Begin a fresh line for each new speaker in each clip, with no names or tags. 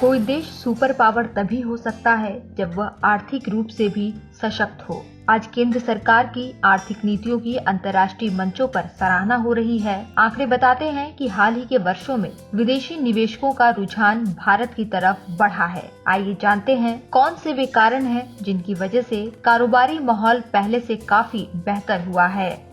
कोई देश super power तभी हो सकता है जब वह आर्थिक रूप से भी सशक्त हो। आज केंद्र सरकार की आर्थिक नीतियों की अंतर्राष्ट्रीय मंचों पर सराहना हो रही है। आंकड़े बताते हैं कि हाल ही के वर्षों में विदेशी निवेशकों का रुझान भारत की तरफ बढ़ा है। आइए जानते हैं कौन से वे कारण हैं जिनकी वजह से कारोबारी माहौल पहले से काफी बेहतर हुआ है।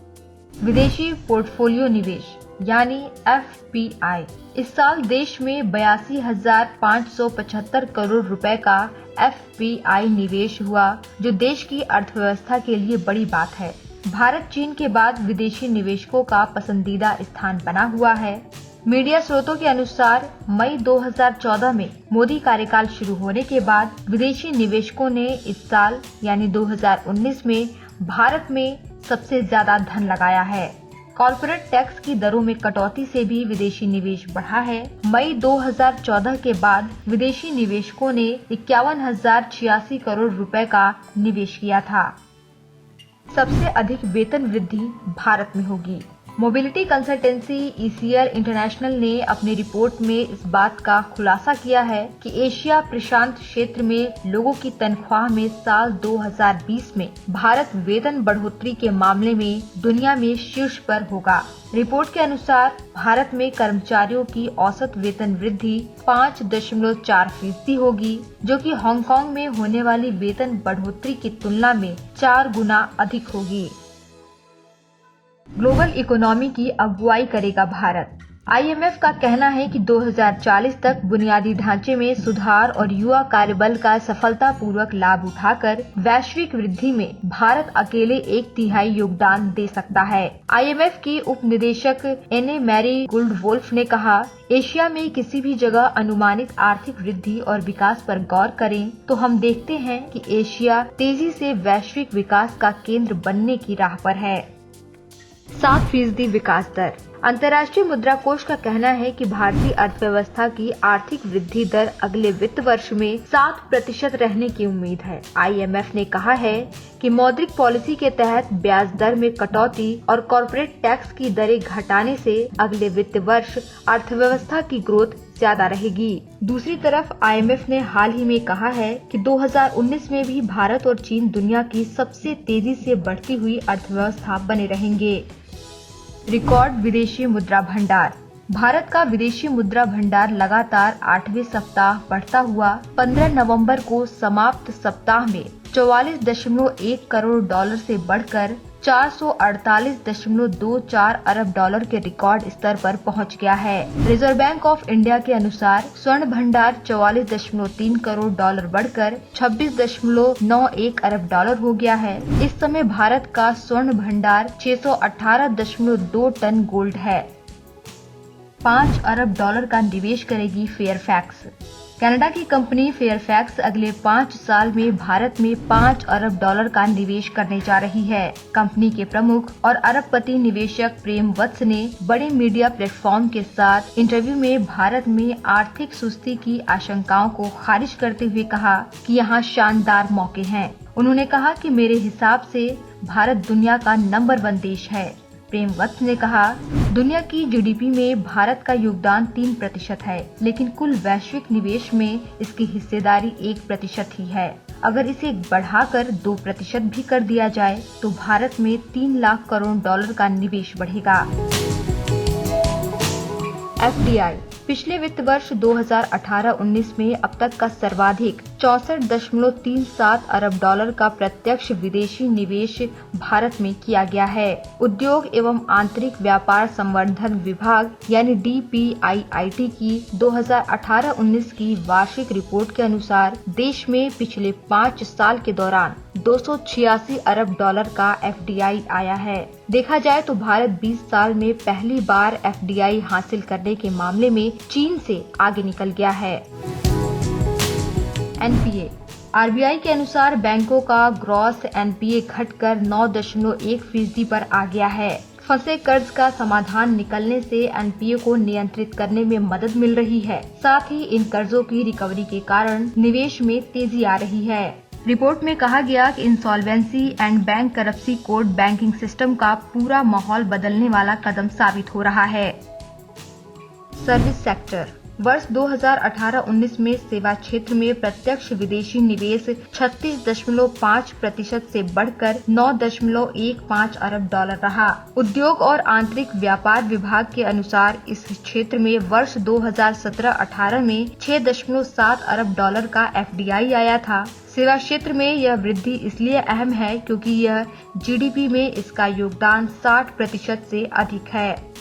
विदेशी पोर्टफोलियो निवेश यानी FPI इस साल देश में 82,575 करोड़ रुपए का FPI निवेश हुआ, जो देश की अर्थव्यवस्था के लिए बड़ी बात है। भारत चीन के बाद विदेशी निवेशकों का पसंदीदा स्थान बना हुआ है। मीडिया स्रोतों के अनुसार मई 2014 में मोदी कार्यकाल शुरू होने के बाद विदेशी निवेशकों ने इस साल यानी 2019 में भारत में सबसे ज्यादा धन लगाया है। कॉर्पोरेट टैक्स की दरों में कटौती से भी विदेशी निवेश बढ़ा है। मई 2014 के बाद विदेशी निवेशकों ने 51,086 करोड़ रुपए का निवेश किया था। सबसे अधिक वेतन वृद्धि भारत में होगी। मोबिलिटी कंसल्टेंसी ECR इंटरनेशनल ने अपनी रिपोर्ट में इस बात का खुलासा किया है कि एशिया प्रशांत क्षेत्र में लोगों की तनख्वाह में साल 2020 में भारत वेतन बढ़ोतरी के मामले में दुनिया में शीर्ष पर होगा। रिपोर्ट के अनुसार भारत में कर्मचारियों की औसत वेतन वृद्धि 5.4% होगी, जो कि हांगकांग में होने वाली वेतन बढ़ोतरी की तुलना में 4 गुना अधिक होगी। ग्लोबल इकोनॉमी की अगुवाई करेगा भारत। IMF का कहना है कि 2040 तक बुनियादी ढांचे में सुधार और युवा कार्यबल का सफलतापूर्वक लाभ उठाकर वैश्विक वृद्धि में भारत अकेले 1/3 योगदान दे सकता है। IMF की उप निदेशक एने मैरी गुल्डवोल्फ ने कहा, एशिया में किसी भी जगह अनुमानित आर्थिक वृद्धि और विकास पर गौर करें तो हम देखते हैं कि एशिया तेजी से वैश्विक विकास का केंद्र बनने की राह पर है। 7% विकास दर। अंतर्राष्ट्रीय मुद्रा कोष का कहना है कि भारतीय अर्थव्यवस्था की आर्थिक वृद्धि दर अगले वित्त वर्ष में 7% रहने की उम्मीद है। IMF ने कहा है कि मौद्रिक पॉलिसी के तहत ब्याज दर में कटौती और कॉर्पोरेट टैक्स की दरें घटाने से अगले वित्त वर्ष अर्थव्यवस्था की ग्रोथ ज्यादा रहेगी। दूसरी तरफ IMF ने हाल ही में कहा है कि 2019 में भी भारत और चीन दुनिया की सबसे तेजी से बढ़ती हुई अर्थव्यवस्था बने रहेंगे। रिकॉर्ड विदेशी मुद्रा भंडार। भारत का विदेशी मुद्रा भंडार लगातार 8वें सप्ताह बढ़ता हुआ 15 नवंबर को समाप्त सप्ताह में 44.1 करोड़ डॉलर से बढ़कर 448.24 अरब डॉलर के रिकॉर्ड स्तर पर पहुंच गया है। रिजर्व बैंक ऑफ इंडिया के अनुसार स्वर्ण भंडार 44.3 करोड़ डॉलर बढ़कर 26.91 अरब डॉलर हो गया है। इस समय भारत का स्वर्ण भंडार 618.2 टन गोल्ड है। 5 अरब डॉलर का निवेश करेगी फेयरफैक्स। कनाडा की कंपनी फेयरफैक्स अगले 5 साल में भारत में 5 अरब डॉलर का निवेश करने जा रही है। कंपनी के प्रमुख और अरबपति निवेशक प्रेम वत्स ने बड़े मीडिया प्लेटफॉर्म के साथ इंटरव्यू में भारत में आर्थिक सुस्ती की आशंकाओं को खारिज करते हुए कहा कि यहाँ शानदार मौके हैं। उन्होंने कहा कि मेरे हिसाब से भारत दुनिया का नंबर 1 देश है। प्रेम वत्स ने कहा, दुनिया की GDP में भारत का योगदान 3% है, लेकिन कुल वैश्विक निवेश में इसकी हिस्सेदारी 1% ही है। अगर इसे बढ़ाकर 2% भी कर दिया जाए तो भारत में 3 लाख करोड़ डॉलर का निवेश बढ़ेगा। FDI पिछले वित्त वर्ष 2018-19 में अब तक का सर्वाधिक 64.37 अरब डॉलर का प्रत्यक्ष विदेशी निवेश भारत में किया गया है। उद्योग एवं आंतरिक व्यापार संवर्धन विभाग यानी DPIIT की 2018-19 की वार्षिक रिपोर्ट के अनुसार देश में पिछले 5 साल के दौरान 286 अरब डॉलर का FDI आया है। देखा जाए तो भारत 20 साल में पहली बार FDI हासिल करने के मामले में चीन से आगे निकल गया है। NPA RBI के अनुसार बैंकों का ग्रॉस NPA घटकर 9.1% पर आ गया है। फंसे कर्ज का समाधान निकलने से NPA को नियंत्रित करने में मदद मिल रही है। साथ ही इन कर्जों की रिकवरी के कारण निवेश में तेजी आ रही है। रिपोर्ट में कहा गया कि insolvency and bank करप्सी code banking system का पूरा माहौल बदलने वाला कदम साबित हो रहा है। सर्विस सेक्टर वर्ष 2018-19 में सेवा क्षेत्र में प्रत्यक्ष विदेशी निवेश 36.5% से बढ़कर 9.15 अरब डॉलर रहा। उद्योग और आंतरिक व्यापार विभाग के अनुसार इस क्षेत्र में वर्ष 2017-18 में 6.7 अरब डॉलर का FDI आया था। सेवा क्षेत्र में यह वृद्धि इसलिए अहम है क्योंकि यह GDP में इसका योगदान 60% से अधिक है।